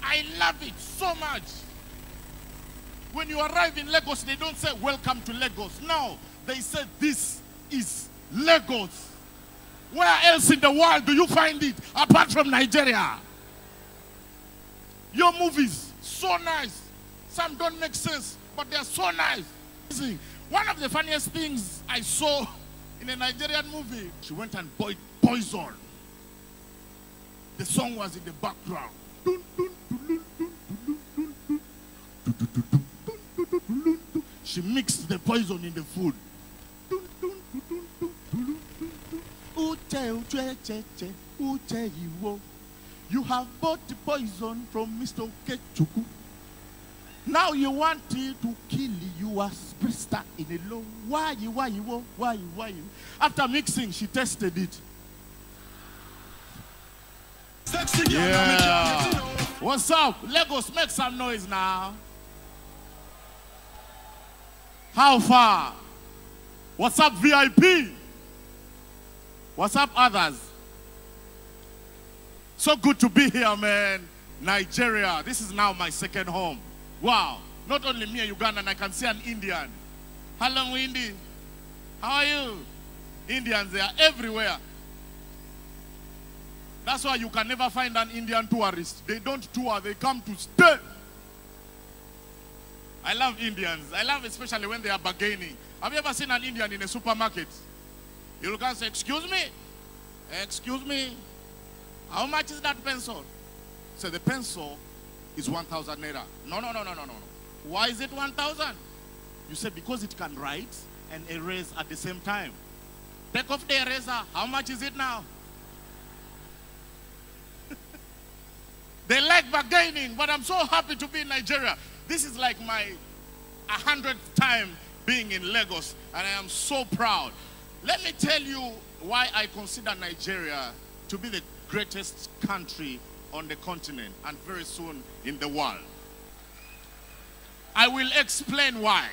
I love it so much. When you arrive in Lagos, they don't say, welcome to Lagos. No, they say, this is Lagos. Where else in the world do you find it apart from Nigeria? Your movies, so nice. Some don't make sense, but they're so nice. One of the funniest things I saw in a Nigerian movie, she went and bought poison. The song was in the background. She mixed the poison in the food. You have bought the poison from Mr. Kechuku. Now you want it to kill you as priester in a law. Why? After mixing, she tested it. Yeah. What's up? Lagos, make some noise now. How far? What's up, VIP? What's up, others? So good to be here, man. Nigeria. This is now my second home. Wow. Not only me, a Ugandan, I can see an Indian. Hello, Windy. How are you? Indians, they are everywhere. That's why you can never find an Indian tourist. They don't tour, they come to stay. I love Indians. I love especially when they are bargaining. Have you ever seen an Indian in a supermarket? You'll come and say, excuse me? Excuse me? How much is that pencil? So the pencil is 1,000 naira. No. Why is it 1,000? You say, because it can write and erase at the same time. Take off the eraser. How much is it now? They like bargaining, but I'm so happy to be in Nigeria. This is like my 100th time being in Lagos, and I am so proud. Let me tell you why I consider Nigeria to be the greatest country on the continent and very soon in the world. I will explain why.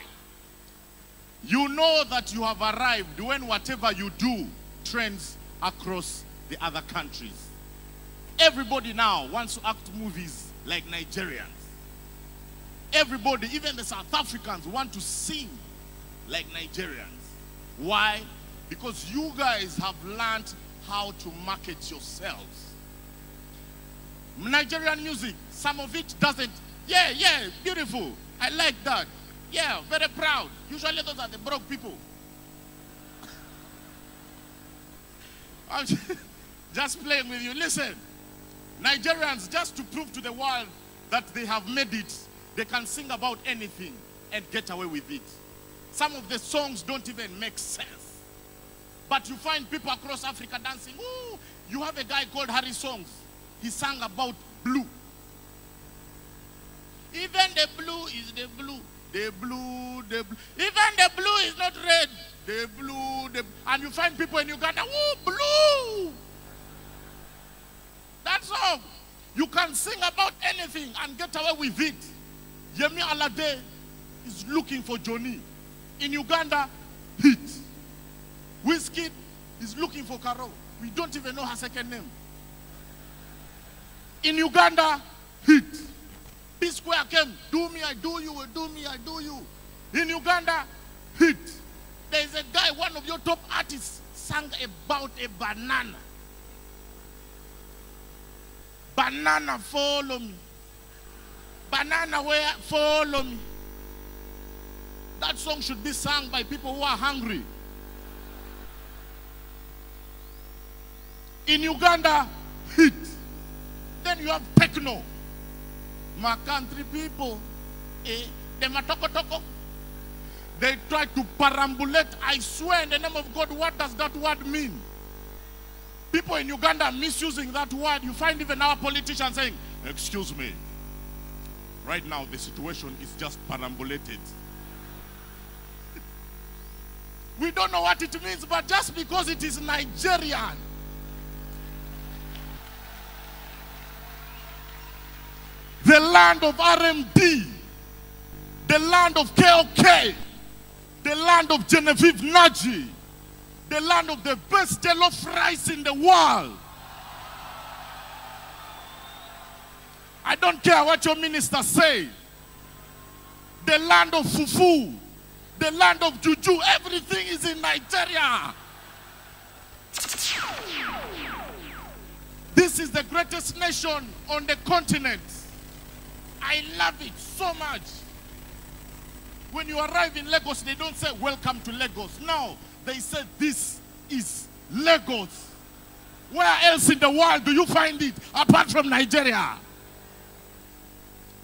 You know that you have arrived when whatever you do trends across the other countries. Everybody now wants to act movies like Nigerians. Everybody, even the South Africans, want to sing like Nigerians. Why? Because you guys have learned how to market yourselves. Nigerian music, some of it doesn't. Yeah, beautiful. I like that. Yeah, very proud. Usually those are the broke people. I'm just playing with you. Listen, Nigerians, just to prove to the world that they have made it, they can sing about anything and get away with it. Some of the songs don't even make sense. But you find people across Africa dancing. Ooh, you have a guy called Harry Songs. He sang about blue. Even the blue is the blue. The blue. Even the blue is not red. The blue. And you find people in Uganda, ooh, blue. That song, you can sing about anything and get away with it. Yemi Alade is looking for Johnny. In Uganda, hit. Whiskey is looking for Carol. We don't even know her second name. In Uganda, hit. P-Square came, do me, I do you, do me, I do you. In Uganda, hit. There is a guy, one of your top artists, sang about a banana. Banana, follow me. Banana, where? Follow me. That song should be sung by people who are hungry. In Uganda, hit. Then you have techno. My country people, they matoko-toko. They try to perambulate. I swear in the name of God, what does that word mean? People in Uganda are misusing that word. You find even our politicians saying, excuse me, right now the situation is just perambulated. We don't know what it means, but just because it is Nigerian, the land of RMD, the land of KOK, the land of Genevieve Naji, the land of the best jollof rice in the world. I I don't care what your minister say. The land of fufu, the land of juju, everything is in Nigeria. This is the greatest nation on the continent. I love it so much. When you arrive in Lagos, they don't say, welcome to Lagos. No, they say, this is Lagos. Where else in the world do you find it apart from Nigeria?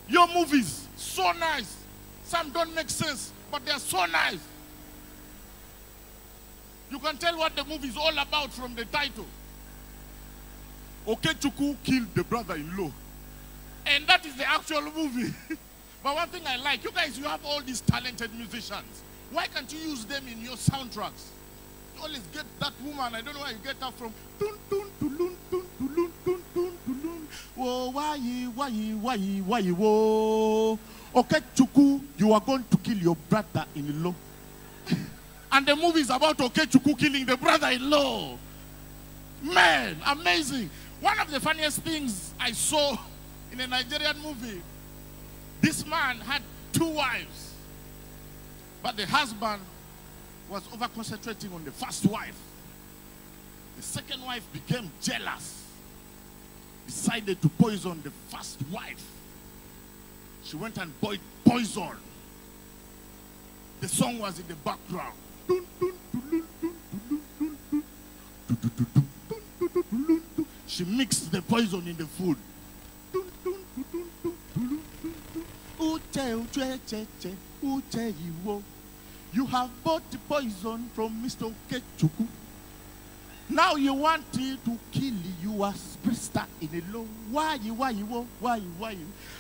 Your movies, so nice. Some don't make sense, but they're so nice. You can tell what the movie is all about from the title. Okechukwu killed the brother-in-law. And that is the actual movie. But one thing I like, you guys, you have all these talented musicians. Why can't you use them in your soundtracks? You always get that woman, I don't know where you get her from. Tun, tun, tulun, tun, tulun, tun, tun, tulun. Whoa, why, whoa. Okechukwu, you are going to kill your brother-in-law. And the movie is about Okechukwu killing the brother-in-law. Man, amazing. One of the funniest things I saw in a Nigerian movie, this man had 2 wives. But the husband was over-concentrating on the first wife. The second wife became jealous. Decided to poison the first wife. She went and bought poison. The song was in the background. She mixed the poison in the food. You have bought the poison from Mr. Okechukwu. Now you want to kill your sister in a law. Why?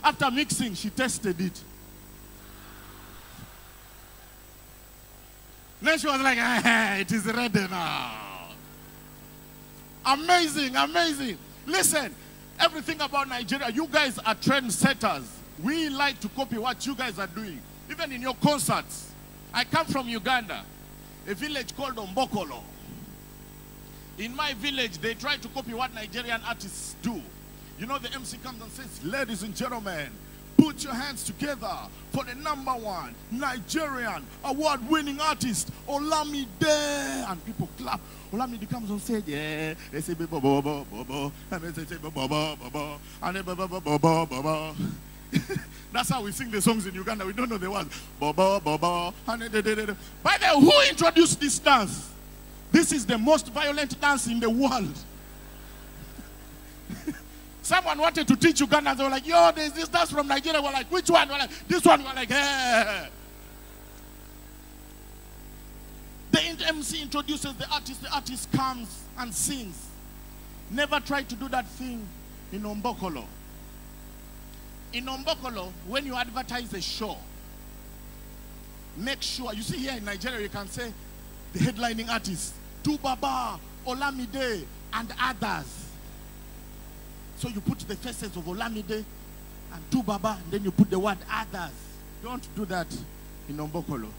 After mixing, she tested it. Then she was like, it is ready now. Amazing, amazing. Listen, everything about Nigeria, you guys are trendsetters. We like to copy what you guys are doing. Even in your concerts. I come from Uganda, a village called Ombokolo. In my village, they try to copy what Nigerian artists do. You know, the MC comes and says, ladies and gentlemen, put your hands together for the #1 Nigerian award-winning artist, Olamide. And people clap. Olamide comes and says, yeah. They say, bo bo bo bo bo. And they say, bo bo bo bo bo. And they bo bo bo bo bo bo. That's how we sing the songs in Uganda. We don't know the words. Bo bo bo bo. And they. By the way, who introduced this dance? This is the most violent dance in the world. Someone wanted to teach Ugandans. They were like, yo, there's this dance from Nigeria. We're like, which one? We're like, this one. We're like, hey. The MC introduces the artist comes and sings. Never try to do that thing in Ombokolo. In Ombokolo, when you advertise a show, make sure, you see here in Nigeria, you can say the headlining artists, Tubaba, Olamide, and others. So you put the faces of Olamide and Tubaba, and then you put the word others. Don't do that in Ombokolo.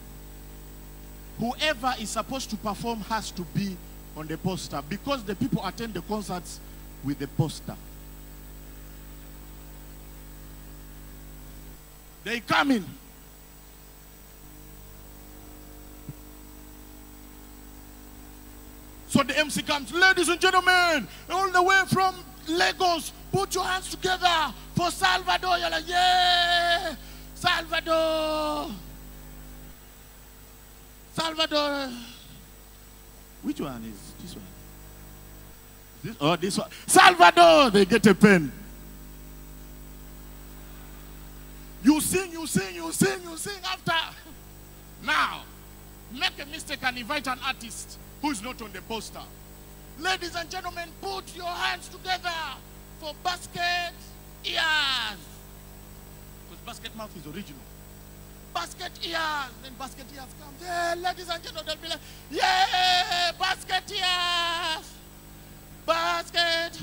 Whoever is supposed to perform has to be on the poster, because the people attend the concerts with the poster. They come in. So the MC comes, ladies and gentlemen, all the way from Lagos, put your hands together for Salvador. You're like, yeah, Salvador. Salvador. Which one is this one? This, oh, this one. Salvador. They get a pen. You sing, you sing, you sing, you sing after. Now, make a mistake and invite an artist who is not on the poster. Ladies and gentlemen, put your hands together for Basket Ears. Because Basket Mouth is original. Basket Ears. Then Basket Ears comes. Yeah, ladies and gentlemen, they'll be like, yeah, Basket Ears. Basket.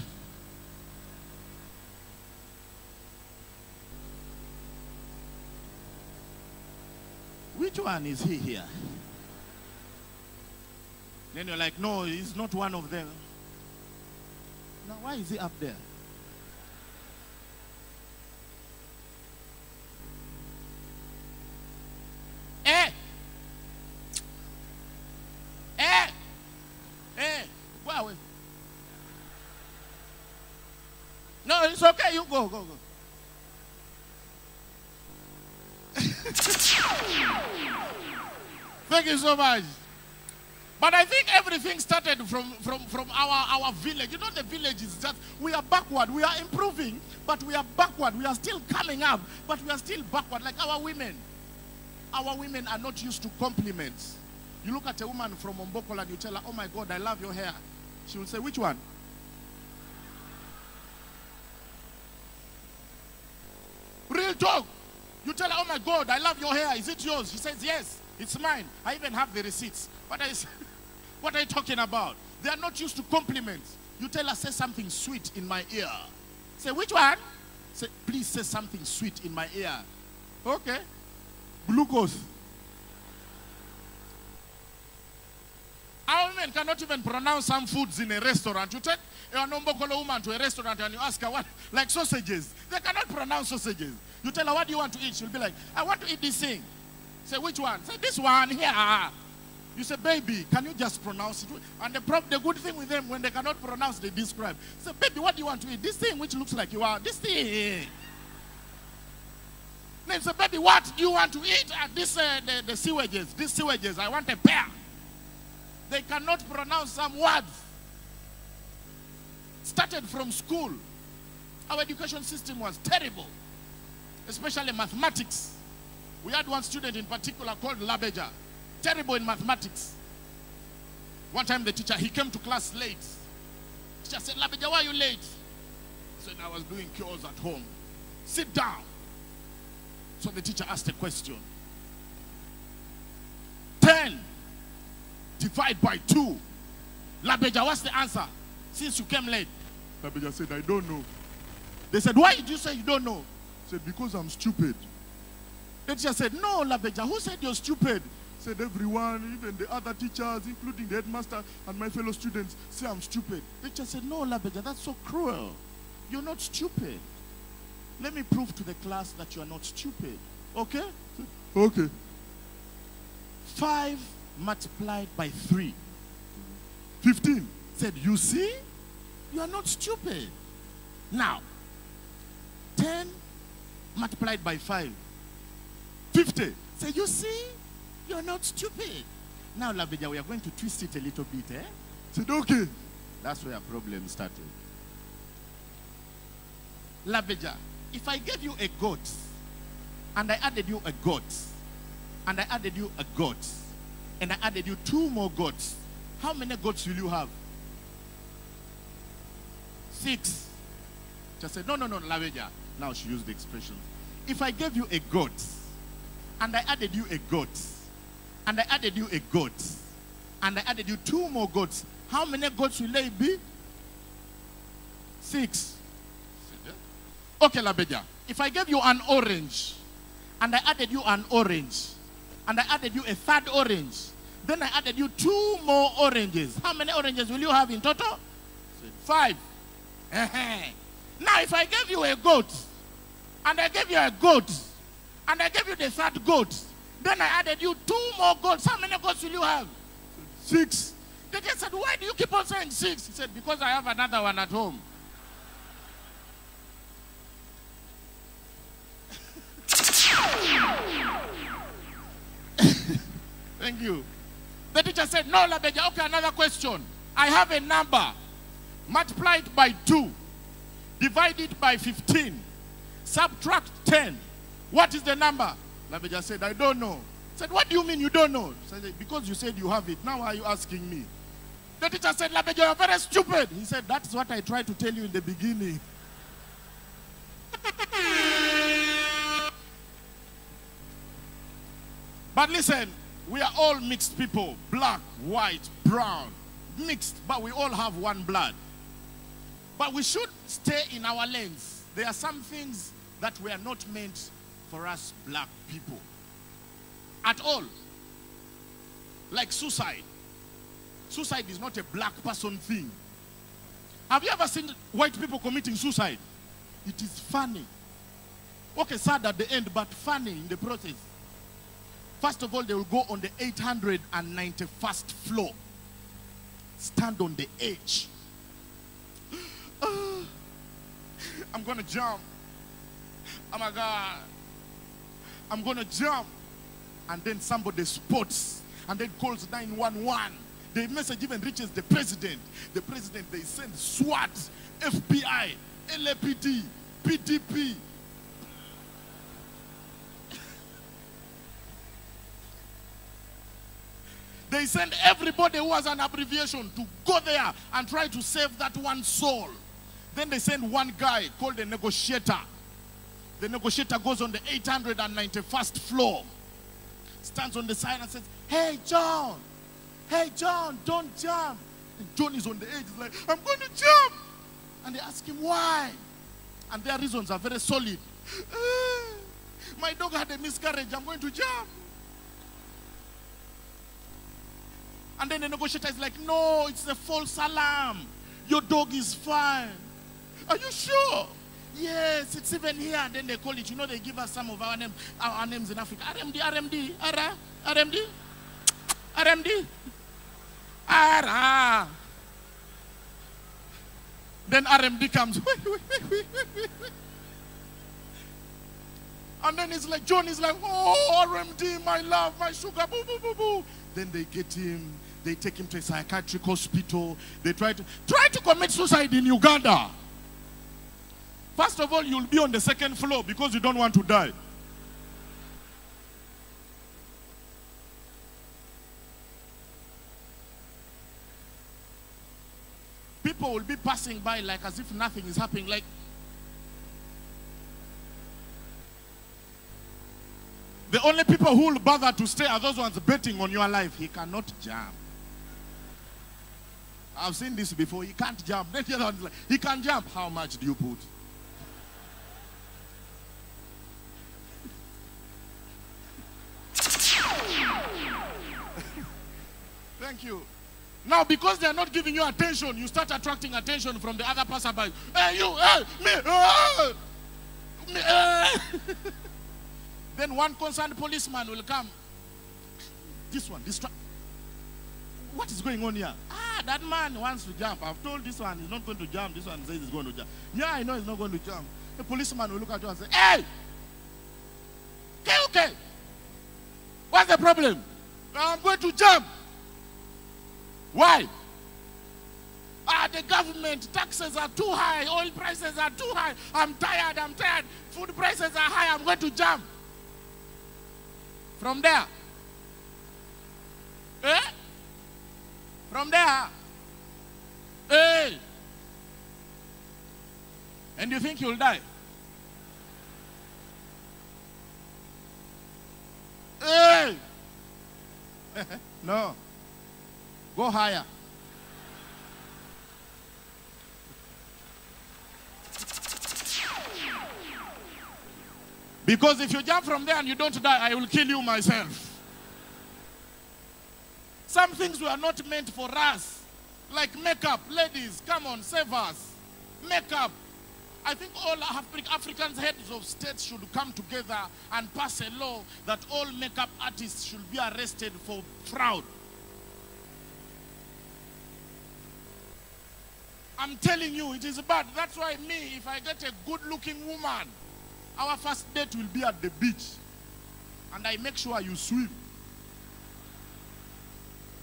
Which one is he here? Then you're like, no, he's not one of them. Now, why is he up there? it's okay, you go, go, go. Thank you so much. But I think everything started from our village. You know, the village is just, we are backward. We are improving, but we are backward. We are still coming up, but we are still backward. Like our women. Our women are not used to compliments. You look at a woman from Ombokol and you tell her, oh my God, I love your hair. She will say, which one? Real talk. You tell her, oh my God, I love your hair. Is it yours? She says, yes, it's mine. I even have the receipts. What are you talking about? They are not used to compliments. You tell her, say something sweet in my ear. Say, which one? Say, please say something sweet in my ear. Okay. Glucose. Our women cannot even pronounce some foods in a restaurant. You take a Nombokolo woman to a restaurant and you ask her what, like sausages. They cannot pronounce sausages. You tell her, what do you want to eat? She'll be like, I want to eat this thing. Say, which one? Say, this one here. You say, baby, can you just pronounce it? And the good thing with them, when they cannot pronounce, they describe. Say, baby, what do you want to eat? This thing which looks like you are. This thing. Then say, baby, what do you want to eat? This, the sewages. These sewages. I want a pear. They cannot pronounce some words. Started from school. Our education system was terrible. Especially mathematics. We had one student in particular called Labeja. Terrible in mathematics. One time the teacher, he came to class late. Teacher said, Labeja, why are you late? He said, I was doing chores at home. Sit down. So the teacher asked a question. 10 divided by 2. Labeja, what's the answer? Since you came late. Labeja said, I don't know. They said, why did you say you don't know? He said, because I'm stupid. The teacher said, no, Labeja, who said you're stupid? Said, everyone, even the other teachers, including the headmaster and my fellow students, say I'm stupid. The teacher said, no, Labeja, that's so cruel. You're not stupid. Let me prove to the class that you are not stupid. Okay? Okay. 5 multiplied by 3. 15. Said, you see? You are not stupid. Now, 10 multiplied by 5. 50. Say, you see? You are not stupid. Now, Labeja, we are going to twist it a little bit, eh? Said, okay. That's where a problem started. Labeja, if I gave you a goat, and I added you a goat, and I added you a goat, and I added you 2 more goats, how many goats will you have? 6. Just said, no, Labeja. Now she used the expression. If I gave you a goat, and I added you a goat, and I added you a goat, and I added you 2 more goats, how many goats will they be? 6. Okay, Labeja. If I gave you an orange, and I added you an orange, and I added you a 3rd orange, then I added you 2 more oranges, how many oranges will you have in total? 5. Now, if I gave you a goat, and I gave you a goat, and I gave you the 3rd goat, then I added you 2 more goats, how many goats will you have? 6. They just said, why do you keep on saying 6? He said, because I have another one at home. Thank you. The teacher said, no, Labeja, okay, another question. I have a number multiplied by 2, divided by 15, subtract 10. What is the number? Labeja said, I don't know. Said, what do you mean you don't know? Said, because you said you have it. Now why are you asking me? The teacher said, Labeja, you're very stupid. He said, that's what I tried to tell you in the beginning. But listen, we are all mixed people. Black, white, brown, mixed, but we all have one blood. But we should stay in our lanes. There are some things that were not meant for us black people at all. Like suicide. Suicide is not a black person thing. Have you ever seen white people committing suicide? It is funny. Okay, sad at the end, but funny in the process. First of all, they will go on the 891st floor. Stand on the edge. I'm going to jump. Oh my God. I'm going to jump. And then somebody spots and then calls 911. The message even reaches the president. The president, they send SWAT, FBI, LAPD, PDP. They send everybody who has an abbreviation to go there and try to save that one soul. Then they send one guy called the negotiator. The negotiator goes on the 891st floor, stands on the side and says, hey, John, don't jump. And John is on the edge, he's like, I'm going to jump. And they ask him why. And their reasons are very solid. My dog had a miscarriage, I'm going to jump. And then the negotiator is like, no, it's a false alarm. Your dog is fine. Are you sure? Yes, it's even here. And then they call it, you know, they give us some of our names in Africa. RMD. Then RMD comes. And then it's like, John is like, oh, RMD, my love, my sugar, boo, boo, boo, boo. Then they get him, they take him to a psychiatric hospital. They try to commit suicide in Uganda. First of all, you'll be on the second floor because you don't want to die. People will be passing by like as if nothing is happening. Like, the only people who will bother to stay are those ones betting on your life. He cannot jump. I've seen this before. He can't jump. Then the other one's like, he can jump. How much do you put? Thank you. Now, because they are not giving you attention, you start attracting attention from the other passerby. Hey, you, hey, me, Then one concerned policeman will come. This one, what is going on here? Ah, that man wants to jump. I've told this one he's not going to jump. This one says he's going to jump. Yeah, I know he's not going to jump. The policeman will look at you and say, hey! Okay. What's the problem? I'm going to jump. Why? The government, taxes are too high, oil prices are too high. I'm tired. Food prices are high, I'm going to jump. From there. From there. Hey. And you think you'll die? Hey. No. Go higher. Because if you jump from there and you don't die, I will kill you myself. Some things were not meant for us. Like makeup. Ladies, come on, save us. Makeup. I think all Africans, heads of states, should come together and pass a law that all makeup artists should be arrested for fraud. I'm telling you, it is bad. That's why me, if I get a good-looking woman, our first date will be at the beach. And I make sure you swim.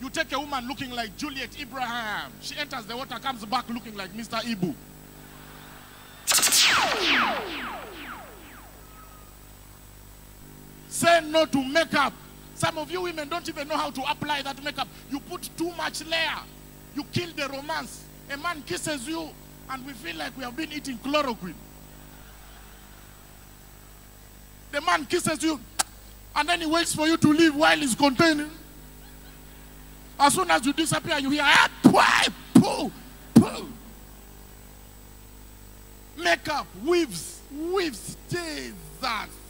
You take a woman looking like Juliet Abraham. She enters the water, comes back looking like Mr. Ibu. Say no to makeup. Some of you women don't even know how to apply that makeup. You put too much layer. You kill the romance. A man kisses you and we feel like we have been eating chloroquine. The man kisses you and then he waits for you to leave while he's containing. As soon as you disappear, you hear, poo. Makeup, weaves, Jesus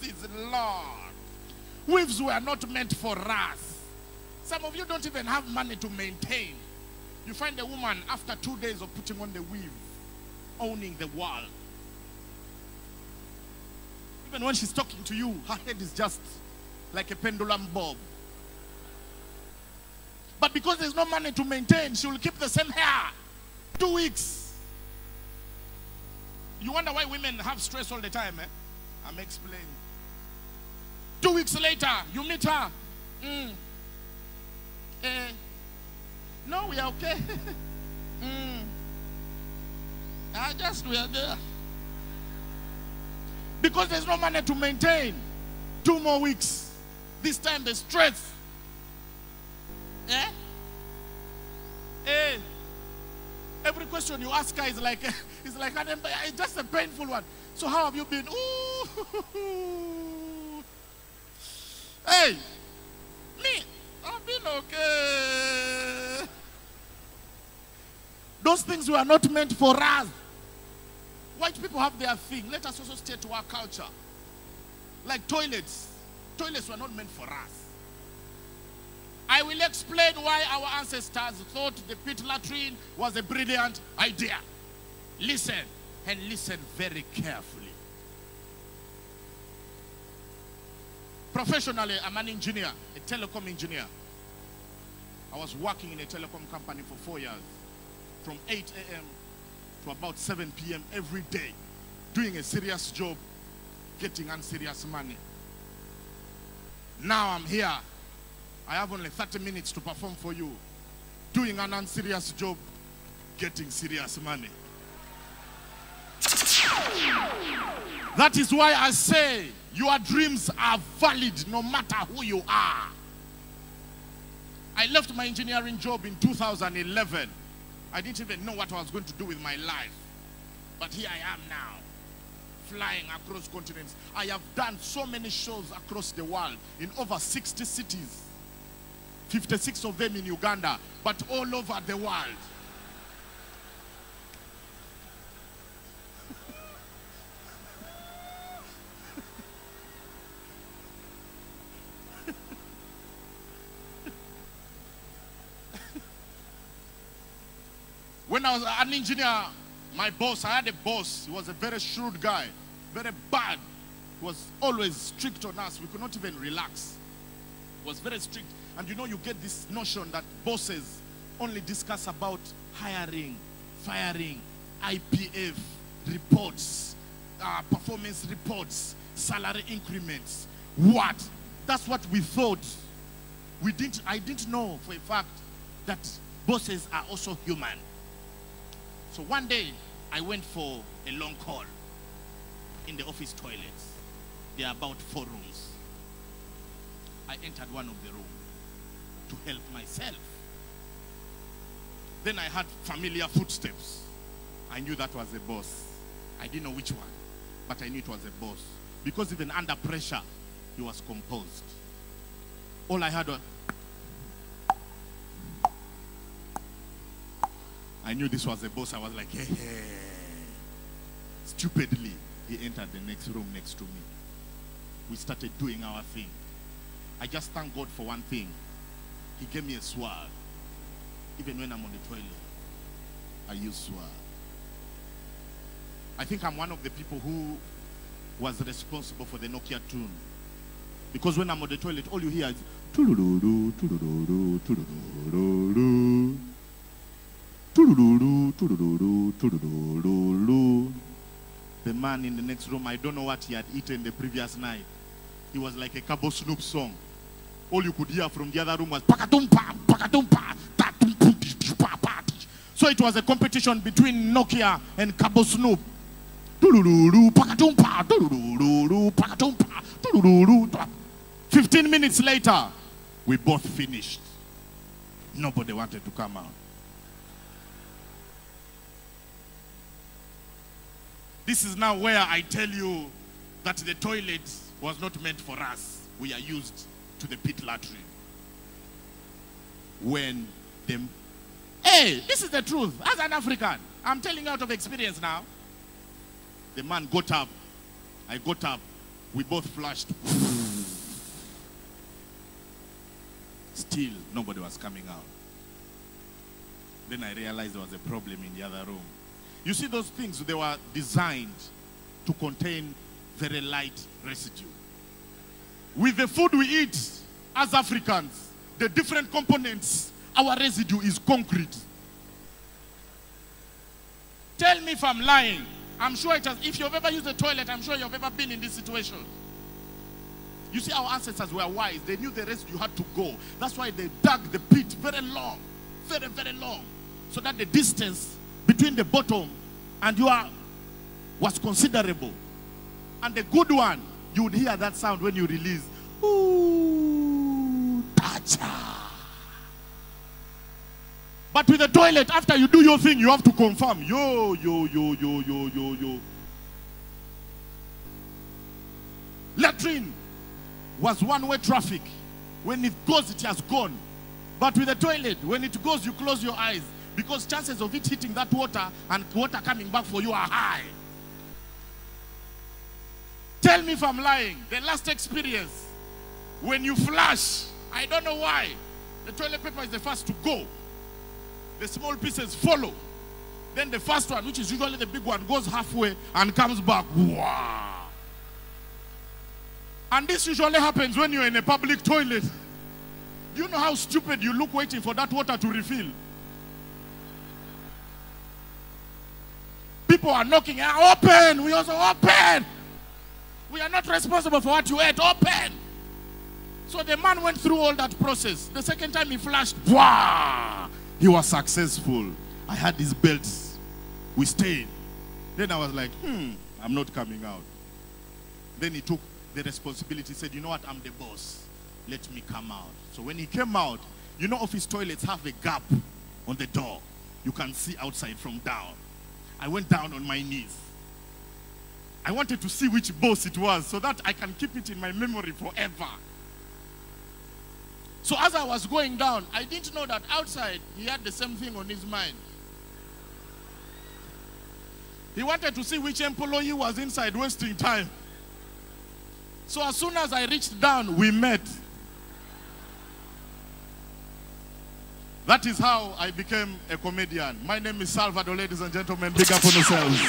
is Lord. Weaves were not meant for us. Some of you don't even have money to maintain. You find a woman after 2 days of putting on the weave, owning the world. Even when she's talking to you, her head is just like a pendulum bob. But because there's no money to maintain, she will keep the same hair. 2 weeks. You wonder why women have stress all the time, eh? I'm explaining. 2 weeks later, you meet her. No, we are okay. We are there. Because there's no money to maintain. 2 more weeks. This time the stress. Every question you ask her is like it's just a painful one. So how have you been? Ooh. Hey, me, I've been okay. Those things were not meant for us. White people have their thing. Let us also stay to our culture. Like toilets. Toilets were not meant for us. I will explain why our ancestors thought the pit latrine was a brilliant idea. Listen, and listen very carefully. Professionally, I'm an engineer, a telecom engineer. I was working in a telecom company for 4 years, from 8 a.m. to about 7 p.m. every day, doing a serious job, getting unserious money. Now I'm here. I have only 30 minutes to perform for you, doing an unserious job, getting serious money. That is why I say your dreams are valid no matter who you are. I left my engineering job in 2011. I didn't even know what I was going to do with my life. But here I am now, flying across continents. I have done so many shows across the world in over 60 cities. 56 of them in Uganda, but all over the world. When I was an engineer, my boss, I had a boss. He was a very shrewd guy, very bad. He was always strict on us. We could not even relax. He was very strict. And you know, you get this notion that bosses only discuss about hiring, firing, IPF reports, performance reports, salary increments. What? That's what we thought. I didn't know for a fact that bosses are also human. So one day, I went for a long call in the office toilets. There are about 4 rooms. I entered one of the rooms to help myself. Then I heard familiar footsteps. I knew that was a boss. I didn't know which one, but I knew it was a boss. Because even under pressure, he was composed. All I heard was, I knew this was a boss. I was like, hey, hey. Stupidly, he entered the next room next to me. We started doing our thing. I just thank God for one thing. He gave me a swag. Even when I'm on the toilet, I use swag. I think I'm one of the people who was responsible for the Nokia tune. Because when I'm on the toilet, all you hear is tulululu, tulululu, tulululu, tulululu, tulululu, tulululu. The man in the next room, I don't know what he had eaten the previous night. It was like a Cabo Snoop song. All you could hear from the other room was pakatumpa, pakatumpa, tatumpa. So it was a competition between Nokia and Cabo Snoop. 15 minutes later, we both finished. Nobody wanted to come out. This is now where I tell you that the toilet was not meant for us. We are used to the pit latrine. When them, hey, this is the truth. As an African, I'm telling you out of experience now. The man got up. I got up. We both flushed. Still, nobody was coming out. Then I realized there was a problem in the other room. You see, those things, they were designed to contain very light residue. With the food we eat as Africans, the different components, our residue is concrete. Tell me if I'm lying. I'm sure it has. If you've ever used the toilet, I'm sure you've ever been in this situation. You see, our ancestors were wise. They knew the rest you had to go. That's why they dug the pit very long, very, very long, so that the distance between the bottom and you was considerable. And the good one, you would hear that sound when you release. Ooh, tacha. But with the toilet, after you do your thing, you have to confirm. Yo. Latrine was one-way traffic. When it goes, it has gone. But with the toilet, when it goes, you close your eyes. Because chances of it hitting that water and water coming back for you are high. Tell me if I'm lying. The last experience, when you flush, I don't know why, the toilet paper is the first to go. The small pieces follow. Then the first one, which is usually the big one, goes halfway and comes back. Wow. And this usually happens when you're in a public toilet. Do you know how stupid you look waiting for that water to refill? People are knocking, open, we also open. We are not responsible for what you ate, open. So the man went through all that process. The second time he flashed, wow, he was successful. I had these belts. We stayed. Then I was like, I'm not coming out. Then he took the responsibility, said, you know what, I'm the boss. Let me come out. So when he came out, you know office toilets have a gap on the door. You can see outside from down. I went down on my knees. I wanted to see which boss it was so that I can keep it in my memory forever. So as I was going down, I didn't know that outside he had the same thing on his mind. He wanted to see which employee was inside wasting time. So as soon as I reached down, we met. That is how I became a comedian. My name is Salvador, ladies and gentlemen. Big up on yourselves.